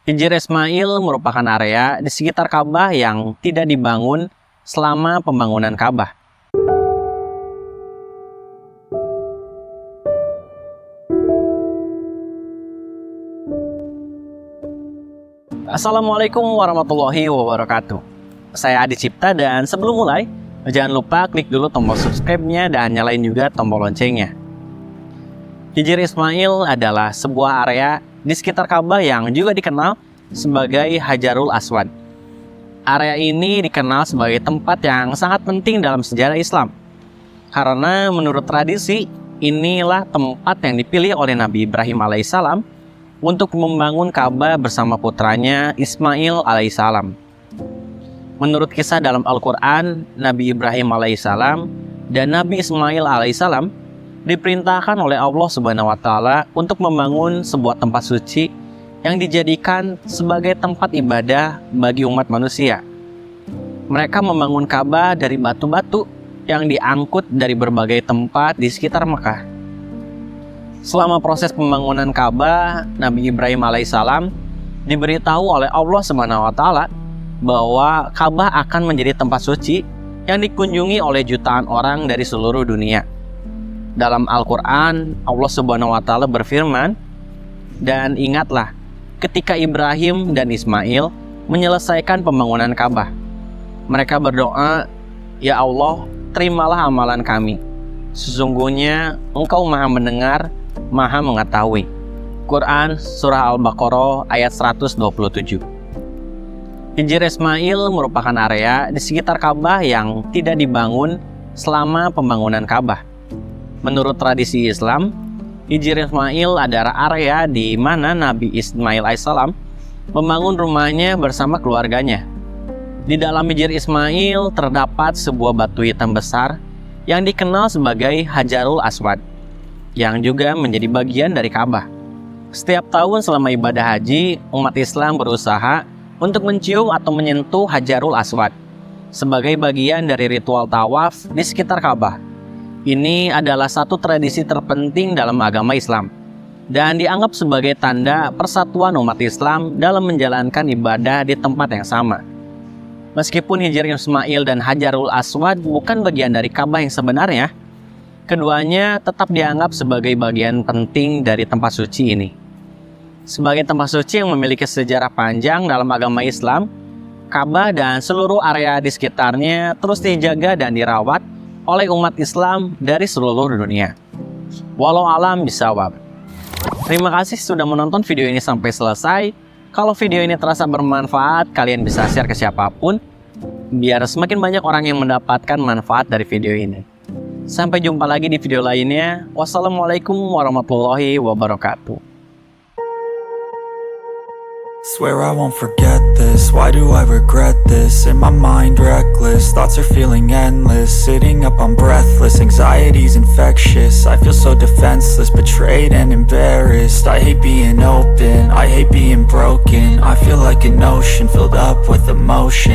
Hijr Ismail merupakan area di sekitar Ka'bah yang tidak dibangun selama pembangunan Ka'bah. Assalamualaikum warahmatullahi wabarakatuh. Saya Adi Cipta dan sebelum mulai, jangan lupa klik dulu tombol subscribe-nya dan nyalain juga tombol loncengnya. Hijr Ismail adalah sebuah area di sekitar Ka'bah yang juga dikenal sebagai Hajarul Aswad. Area ini dikenal sebagai tempat yang sangat penting dalam sejarah Islam. Karena menurut tradisi, inilah tempat yang dipilih oleh Nabi Ibrahim alaihissalam untuk membangun Ka'bah bersama putranya Ismail alaihissalam. Menurut kisah dalam Al-Quran, Nabi Ibrahim alaihissalam dan Nabi Ismail alaihissalam diperintahkan oleh Allah Subhanahu wa Ta'ala untuk membangun sebuah tempat suci yang dijadikan sebagai tempat ibadah bagi umat manusia. Mereka membangun Ka'bah dari batu-batu yang diangkut dari berbagai tempat di sekitar Mekah. Selama proses pembangunan Ka'bah, Nabi Ibrahim alaihissalam diberitahu oleh Allah Subhanahu wa Ta'ala bahwa Ka'bah akan menjadi tempat suci yang dikunjungi oleh jutaan orang dari seluruh dunia. Dalam Al-Quran, Allah Subhanahu wa Ta'ala berfirman, "Dan ingatlah ketika Ibrahim dan Ismail menyelesaikan pembangunan Ka'bah. Mereka berdoa, 'Ya Allah, terimalah amalan kami. Sesungguhnya Engkau Maha Mendengar, Maha Mengetahui.'" Quran Surah Al-Baqarah ayat 127. Hijr Ismail merupakan area di sekitar Ka'bah yang tidak dibangun selama pembangunan Ka'bah. Menurut tradisi Islam, Hijr Ismail adalah area di mana Nabi Ismail alaihissalam membangun rumahnya bersama keluarganya. Di dalam Hijr Ismail terdapat sebuah batu hitam besar yang dikenal sebagai Hajarul Aswad, yang juga menjadi bagian dari Ka'bah. Setiap tahun selama ibadah haji, umat Islam berusaha untuk mencium atau menyentuh Hajarul Aswad sebagai bagian dari ritual tawaf di sekitar Ka'bah. Ini adalah satu tradisi terpenting dalam agama Islam dan dianggap sebagai tanda persatuan umat Islam dalam menjalankan ibadah di tempat yang sama. Meskipun Hijr Ismail dan Hajarul Aswad bukan bagian dari Ka'bah yang sebenarnya, keduanya tetap dianggap sebagai bagian penting dari tempat suci ini. Sebagai tempat suci yang memiliki sejarah panjang dalam agama Islam, Ka'bah dan seluruh area di sekitarnya terus dijaga dan dirawat oleh umat Islam dari seluruh dunia. Walau alam bisawab. Terima kasih sudah menonton video ini sampai selesai. Kalau video ini terasa bermanfaat, kalian bisa share ke siapapun, biar semakin banyak orang yang mendapatkan manfaat dari video ini. Sampai jumpa lagi di video lainnya. Wassalamualaikum warahmatullahi wabarakatuh. Swear I won't forget this, why do I regret this? In my mind reckless, thoughts are feeling endless. Sitting up I'm breathless, anxiety's infectious. I feel so defenseless, betrayed and embarrassed. I hate being open, I hate being broken. I feel like an ocean filled up with emotion.